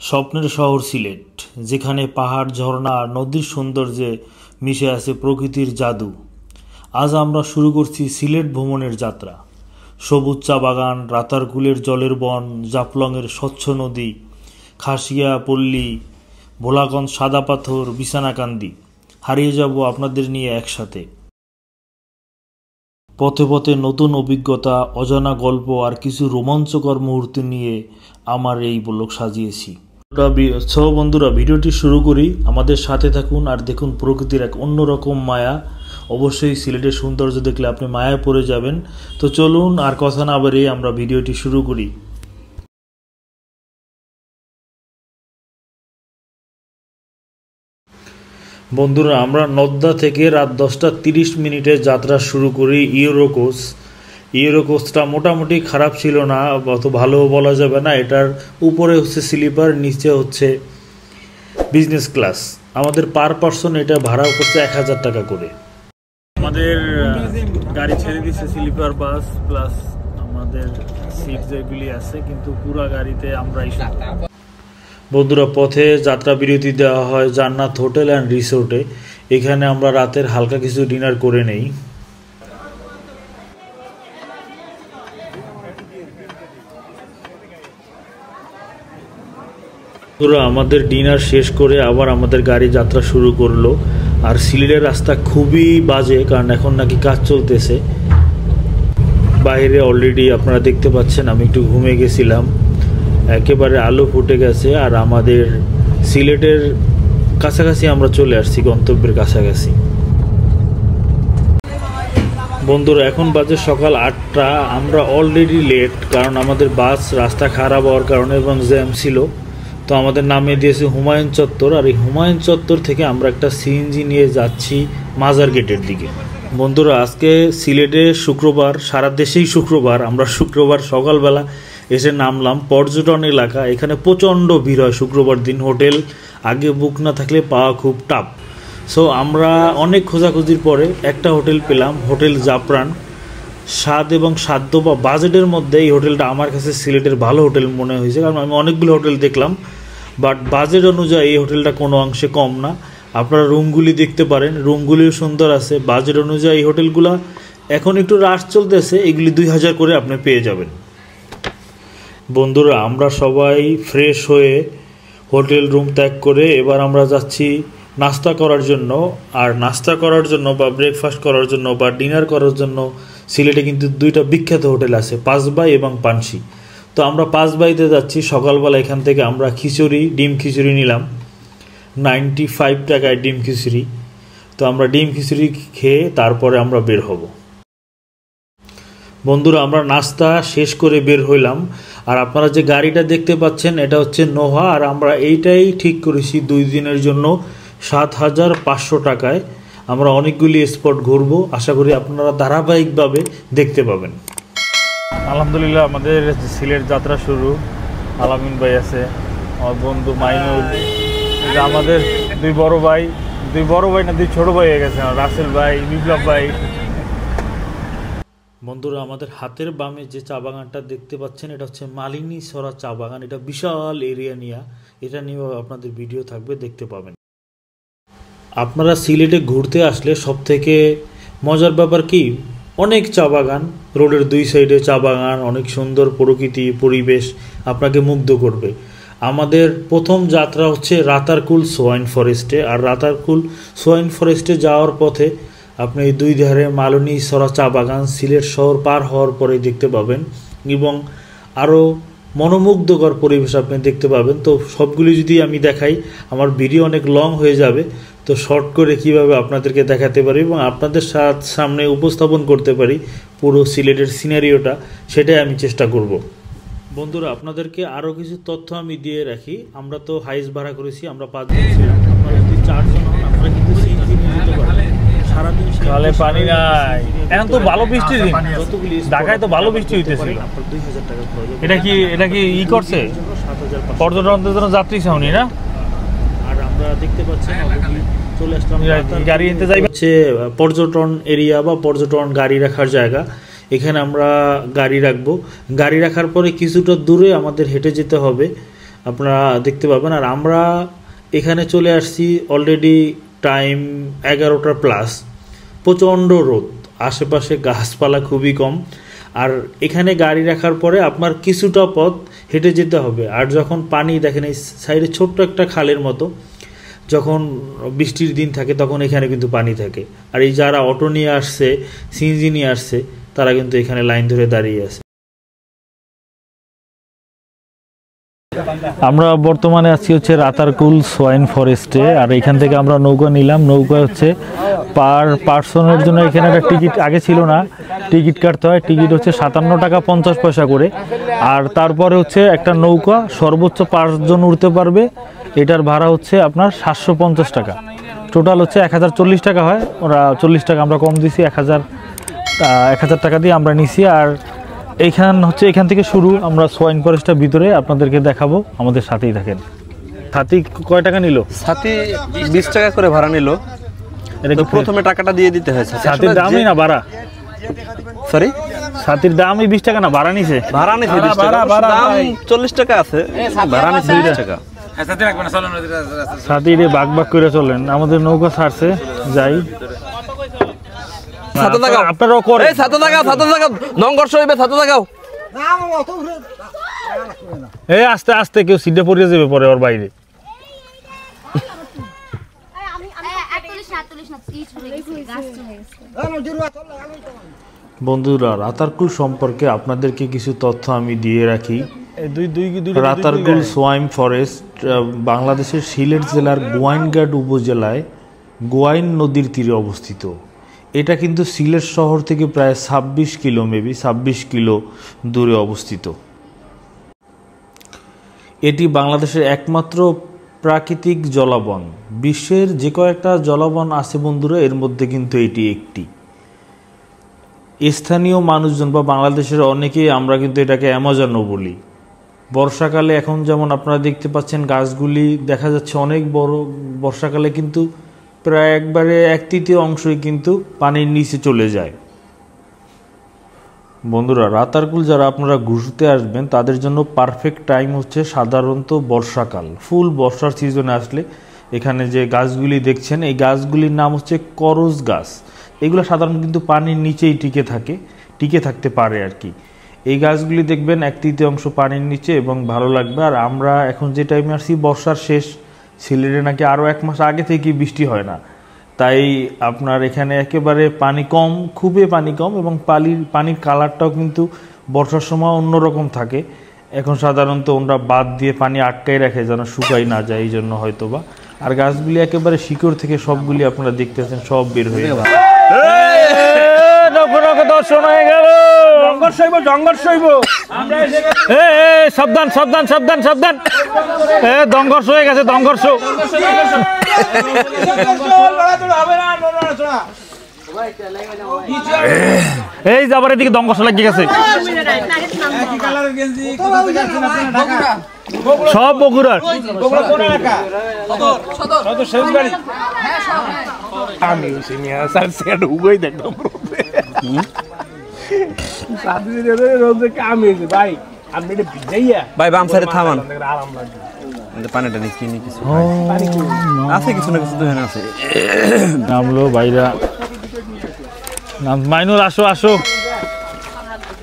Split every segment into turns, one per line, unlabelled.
স্বপ্নের শহর সিলেট, যেখানে পাহাড়, ঝর্ণা আর নদীর সৌন্দর্যে মিশে আছে প্রকৃতির জাদু। আজ আমরা শুরু করছি সিলেট ভ্রমণের যাত্রা। সবুজ চা বাগান, রাতারগুলের জলের বন, জাফলংয়ের স্বচ্ছ নদী, খাসিয়া পল্লী, ভোলাগঞ্জ সাদা পাথর, বিছানাকান্দি। হারিয়ে যাব আপনাদের নিয়ে একসাথে। পথে পথে নতুন অভিজ্ঞতা, অজানা গল্প আর কিছু রোমাঞ্চকর মুহূর্ত নিয়ে আমার এই ব্লগ সাজিয়েছি। বন্ধুরা, ভিডিওটি শুরু করি। আমাদের সাথে থাকুন আর দেখুন প্রকৃতির এক অন্যরকম মায়া। অবশ্যই সিলেটের সৌন্দর্য দেখলে আপনি মায়ায় পড়ে যাবেন। তো চলুন আর কথা না বাড়িয়ে আমরা ভিডিওটি শুরু করি। বন্ধুরা, আমরা নদ্দা থেকে রাত 10:30 যাত্রা শুরু করি ইউরোকোচটা মোটামুটি খারাপ ছিল না, অত ভালো বলা যাবে না। এটার উপরে হচ্ছে স্লিপার, নিচে হচ্ছে বিজনেস ক্লাস। আমাদের পার পার্সন এটা ভাড়া করছে 1000 টাকা করে। আমাদের গাড়ি ছেড়ে দিচ্ছে স্লিপার বাস প্লাস আমাদের সিট যেগুলি আছে, কিন্তু পুরো গাড়িতে আমরাই। বন্ধুরা, পথে যাত্রা বিরতি দেওয়া হয় জান্নাত হোটেল অ্যান্ড রিসোর্টে। এখানে আমরা রাতের হালকা কিছু ডিনার করে নেই। বন্ধুরা, আমাদের ডিনার শেষ করে আবার আমাদের গাড়ি যাত্রা শুরু করলো। আর সিলেটের রাস্তা খুবই বাজে, কারণ এখন নাকি কাজ চলতেছে। বাইরে অলরেডি আপনারা দেখতে পাচ্ছেন আমি একটু ঘুমে গেছিলাম, একেবারে আলো ফুটে গেছে। আর আমাদের সিলেটের কাছাকাছি আমরা চলে আসছি, গন্তব্যের কাছাকাছি। বন্ধুরা, এখন বাজে সকাল 8টা। আমরা অলরেডি লেট, কারণ আমাদের বাস রাস্তা খারাপ হওয়ার কারণে এবং জ্যাম ছিল। তো আমাদের নামিয়ে দিয়েছে হুমায়ুন চত্বর। আর এই হুমায়ুন চত্বর থেকে আমরা একটা সিএনজি নিয়ে যাচ্ছি মাজার গেটের দিকে। বন্ধুরা, আজকে সিলেটে শুক্রবার, সারা দেশেই শুক্রবার। আমরা শুক্রবার সকালবেলা এসে নামলাম পর্যটন এলাকা। এখানে প্রচণ্ড ভিড় হয় শুক্রবার দিন। হোটেল আগে বুক না থাকলে পাওয়া খুব টাফ। সো আমরা অনেক খোঁজাখুঁজির পরে একটা হোটেল পেলাম, হোটেল জাফরান। স্বাদ এবং সাধ্য বা বাজেটের মধ্যে এই হোটেলটা আমার কাছে সিলেটের ভালো হোটেল মনে হয়েছে, কারণ আমি অনেকগুলো হোটেল দেখলাম, বাট বাজেট অনুযায়ী এই হোটেলটা কোনো অংশে কম না। আপনারা রুমগুলি দেখতে পারেন, রুমগুলিও সুন্দর আছে। বাজেট অনুযায়ী এই হোটেলগুলো এখন একটু রাশ চলতেছে, এগুলি 2000 করে আপনি পেয়ে যাবেন। বন্ধুরা, আমরা সবাই ফ্রেশ হয়ে হোটেল রুম ত্যাগ করে এবার আমরা যাচ্ছি নাস্তা করার জন্য। আর নাস্তা করার জন্য বা ব্রেকফাস্ট করার জন্য বা ডিনার করার জন্য সিলেটে কিন্তু দুইটা বিখ্যাত হোটেল আছে, পাঁচবাই এবং পানসি। তো আমরা পাঁচবাইতে যাচ্ছি। সকালবেলা এখান থেকে আমরা ডিম খিচুড়ি নিলাম, 95 টাকায় ডিম খিচুড়ি। তো আমরা ডিম খিচুড়ি খেয়ে তারপরে আমরা বের হব। বন্ধুরা, আমরা নাস্তা শেষ করে বের হইলাম। আর আপনারা যে গাড়িটা দেখতে পাচ্ছেন এটা হচ্ছে নোহা। আর আমরা এইটাই ঠিক করেছি 2 দিনের জন্য 7500 টাকায়। আমরা অনেকগুলি স্পট ঘুরবো, আশা করি আপনারা ধারাবাহিকভাবে দেখতে পাবেন। আলহামদুলিল্লাহ, আমাদের সিলেট যাত্রা শুরু। আলামিন ভাই আছে, আমার বন্ধু মাইনুল, আমাদের দুই বড় ভাই না, দুই ছোট ভাই হয়ে গেছে, রাসেল ভাই, বিপ্লব ভাই। বন্ধুরা, আমাদের হাতের বামে যে চা বাগানটা দেখতে পাচ্ছেন এটা হচ্ছে মালিনী সরা চা বাগান। এটা বিশাল এরিয়া নিয়ে, এটা নিয়েও আপনাদের ভিডিও থাকবে, দেখতে পাবেন। আপনারা সিলেটে ঘুরতে আসলে সব থেকে মজার ব্যাপার কি, অনেক চা বাগান, রোডের 2 সাইডে চা বাগান, অনেক সুন্দর প্রকৃতি পরিবেশ আপনাকে মুগ্ধ করবে। আমাদের প্রথম যাত্রা হচ্ছে রাতারকুল সোয়াইন ফরেস্টে। আর রাতারকুল সোয়াইন ফরেস্টে যাওয়ার পথে আপনি এই 2 ধারে মালিনী সরা চা বাগান সিলেট শহর পার হওয়ার পরে দেখতে পাবেন, এবং আরও মনোমুগ্ধকর পরিবেশ আপনি দেখতে পাবেন। তো সবগুলি যদি আমি দেখাই আমার ভিডিও অনেক লং হয়ে যাবে, তো শর্ট করে কিভাবে আপনাদেরকে দেখাতে পারি এবং আপনাদের সামনে উপস্থাপন করতে পারি পুরো সিলেটের সিনারিওটা, সেটাই আমি চেষ্টা করব। বন্ধুরা, আপনাদেরকে আরও কিছু তথ্য আমি দিয়ে রাখি। আমরা তো হাইস ভাড়া করেছি, আমরা 5 জন ছিলাম। আপনারা যদি 4 জন হন আপনারা কিন্তু সিএনজি নিয়ে যেতে পারেন। সারাদিন তাহলে পানি নাই, এখন তো ভালো বৃষ্টির দিন, ঢাকায় তো ভালো বৃষ্টি হইতেছিল। 2000 টাকা খরচ। এটা কি করছে 7500 পর্যটন যাত্রী ছাউনি না? আর আমরা দেখতে পাচ্ছি চলে আসলাম গাড়ি নিতে যাই হচ্ছে পর্যটন এরিয়া বা পর্যটন গাড়ি রাখার জায়গা। এখানে আমরা গাড়ি রাখবো। গাড়ি রাখার পরে কিছুটা দূরে আমাদের হেঁটে যেতে হবে। আপনারা দেখতে পাবেন। আর আমরা এখানে চলে আসছি অলরেডি টাইম 11টা প্লাস, প্রচণ্ড রোদ, আশেপাশে গাছপালা খুবই কম। আর এখানে গাড়ি রাখার পরে আপনার কিছুটা পথ হেঁটে যেতে হবে। আর যখন পানি দেখেন এই সাইডে ছোট্ট একটা খালের মতো, যখন বৃষ্টির দিন থাকে তখন এখানে কিন্তু পানি থাকে। আর এই যারা অটো নিয়ে আসছে, সিএনজি নিয়ে আসছে, তারা কিন্তু এখানে লাইন ধরে দাঁড়িয়ে আছে। আমরা বর্তমানে আছি হচ্ছে রাতারকুল সোয়াইন ফরেস্টে। আর এখান থেকে আমরা নৌকা নিলাম। নৌকা হচ্ছে পার পার্সনের জন্য এখানে একটা টিকিট আগে ছিল না, টিকিট কাটতে হয়। টিকিট হচ্ছে 57 টাকা 50 পয়সা করে। আর তারপরে হচ্ছে একটা নৌকা সর্বোচ্চ 5 জন উঠতে পারবে, এটার ভাড়া হচ্ছে আপনার 750 টাকা। টোটাল হচ্ছে 1040 টাকা হয়। ওরা 40 টাকা আমরা কম দিছি, 1000 টাকা দিয়ে আমরা নিছি। আর এখান থেকে শুরু। আমরা সোয়াইন ফরেস্টের ভিতরে আপনাদেরকে দেখাবো, আমাদের সাথেই থাকেন। সাথী কয় টাকা নিল?
সাথী 20 টাকা করে ভাড়া নিল। এটা প্রথমে টাকাটা দিয়ে দিতে হয়েছে।
সাথীর দামই না ভাড়া,
সরি
সাথীর দামই 20 টাকা না, ভাড়া নিছে।
ভাড়া নিছে 20 টাকা, দাম 40 টাকা আছে, ভাড়া নিছে 20 টাকা।
সাথী রে বাগ বাগ করে চলেন। আমাদের নৌকা ছাড়ছে, যাই। আপনারাও করে
সংঘর্ষ হইবে,
এই আস্তে আস্তে, কেউ সিটে পড়িয়ে যাবে পরে ওর বাইরে। বন্ধুরা, রাতারকুল সম্পর্কে আপনাদেরকে কিছু তথ্য আমি দিয়ে রাখি। রাতারকুল সোয়াইন ফরেস্ট বাংলাদেশের সিলেট জেলার গোয়াইনঘাট উপজেলায় গোয়াইন নদীর তীরে অবস্থিত। এটা কিন্তু সিলেট শহর থেকে প্রায় 26 কিলো দূরে অবস্থিত। এটি বাংলাদেশের একমাত্র প্রাকৃতিক জলাবন। বিশ্বের যে কয়েকটা জলাবন আছে বন্ধুরা, এর মধ্যে কিন্তু এটি একটি। স্থানীয় মানুষজন বা বাংলাদেশের অনেকেই আমরা কিন্তু এটাকে অ্যামাজনও বলি। বর্ষাকালে এখন যেমন আপনারা দেখতে পাচ্ছেন গাছগুলি দেখা যাচ্ছে অনেক বড়, বর্ষাকালে কিন্তু প্রায় একবারে 1/3 অংশই কিন্তু পানির নিচে চলে যায়। বন্ধুরা, রাতারকুল যারা আপনারা ঘুরতে আসবেন তাদের জন্য পারফেক্ট টাইম হচ্ছে সাধারণত বর্ষাকাল। ফুল বর্ষার সিজনে আসলে এখানে যে গাছগুলি দেখছেন, এই গাছগুলির নাম হচ্ছে করজ গাছ। এগুলো সাধারণত কিন্তু পানির নিচেই টিকে থাকতে পারে আর কি। এই গাছগুলি দেখবেন 1/3 অংশ পানির নিচে এবং ভালো লাগবে। আর আমরা এখন যে টাইমে আসছি বর্ষার শেষ, সিলেটে নাকি আরও 1 মাস আগে থেকে বৃষ্টি হয় না, তাই আপনার এখানে একেবারে পানি কম, খুবই পানি কম। এবং পানির কালারটাও কিন্তু বর্ষার সময় অন্যরকম থাকে। এখন সাধারণত ওরা বাদ দিয়ে পানি আটকাই রাখে যেন শুকাই না যায়, এই জন্য হয়তোবা। আর গাছগুলি একেবারে শিকড় থেকে সবগুলি আপনারা দেখতেছেন সব বের হয়ে গেল। দর্শন হয়ে গেল, সাবধান সাবধান সাবধান সাবধান, দংঘর্ষ হয়ে গেছে, দংঘর্ষ। এই যাবার এদিকে দংঘর্ষ লাগিয়ে গেছে, সব বগুড়ার।
ভাই বাম সাইডে থামান, পানিটা নিয়ে কিনি কিছু আছে, কিছু না কিছু তো এখানে আছে।
নামলো ভাইরা, মাইনুল আসো আসো।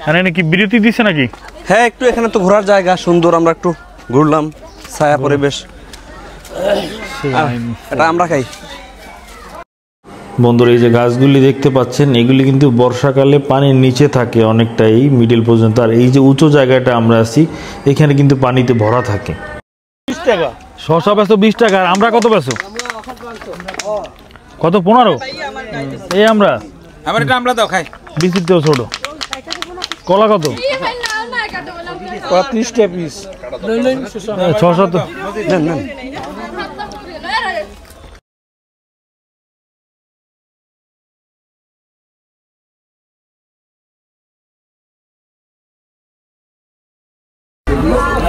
এখানে কি বিরতি দিছে নাকি?
হ্যাঁ, একটু এখানে তো ঘোরার জায়গা সুন্দর, আমরা একটু ঘুরলাম, ছায়া পরিবেশ, এটা আমরা খাই।
বন্ধুরা, এই যে গাছগুলি দেখতে পাচ্ছেন, এগুলি কিন্তু বর্ষাকালে পানির নিচে থাকে অনেকটাই, মিডল পর্যন্ত। আর এই যে উঁচু জায়গাটা আমরা আছি, এখানে কিন্তু পানিতে ভরা থাকে। 20 টাকা শসা বেচো, 20 টাকা। আর আমরা কত বেচো? কত? 15। এই আমরা দাও খাই, 20 টাকা ছোট। কলা কত? 30 টাকা পিস। 600 তো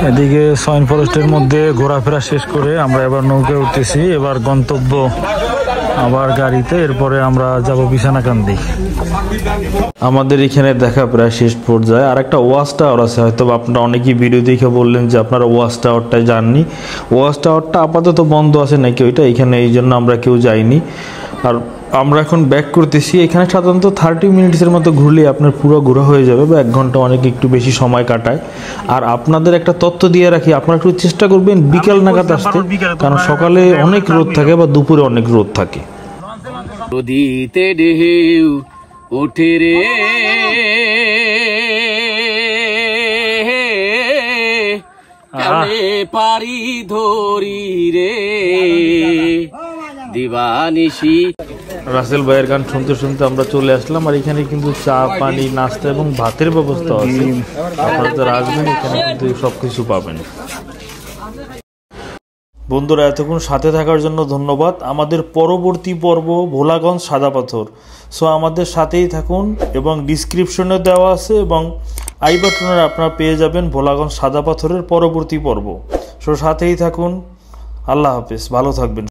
এদিকে সোয়াইন ফরেস্টের মধ্যে ঘোরাফেরা শেষ করে আমরা এবার নৌকায় উঠতেছি। এবার গন্তব্য আবার গাড়িতে, এরপরে আমরা যাব বিছানাকান্দি। আমাদের এখানে দেখা প্রায় শেষ পর্যায়ে। আর একটা ওয়াচ টাওয়ার আছে, হয়তো আপনারা অনেকেই ভিডিও দেখে বললেন যে আপনারা ওয়াচ টাওয়ারটায় যাননি। ওয়াচ টাওয়ারটা আপাতত বন্ধ আছে নাকি ওইটা, এখানে এই জন্য আমরা কেউ যাইনি। আর আমরা এখন ব্যাক করতেছি। এখানে সাধারণত 30 মিনিটসের মতো ঘুরলে আপনার পুরো ঘোরা হয়ে যাবে, বা 1 ঘন্টা অনেক একটু বেশি সময় কাটায়। আর আপনাদের একটা তথ্য দিয়ে রাখি, আপনারা একটু চেষ্টা করবেন বিকাল নাগাদ আসতে, কারণ সকালে অনেক রোদ থাকে বা দুপুরে অনেক রোদ থাকে।
নদীতে ঢেউ ওঠে রে পারি ধরি রে দিবানিশি।
রাসেল ভাইয়ের গান শুনতে শুনতে আমরা চলে আসলাম। আর এখানে কিন্তু চা, পানি, নাস্তা এবং ভাতের ব্যবস্থা আছে। আপনারা যারা আসবেন এখানে কিন্তু সবকিছু পাবেন। বন্ধুরা, এতক্ষণ সাথে থাকার জন্য ধন্যবাদ। আমাদের পরবর্তী পর্ব ভোলাগঞ্জ সাদা পাথর। সো আমাদের সাথেই থাকুন, এবং ডিসক্রিপশনে দেওয়া আছে এবং আই বাটনে আপনারা পেয়ে যাবেন ভোলাগঞ্জ সাদা পাথরের পরবর্তী পর্ব। সো সাথেই থাকুন। আল্লাহ হাফেজ, ভালো থাকবেন।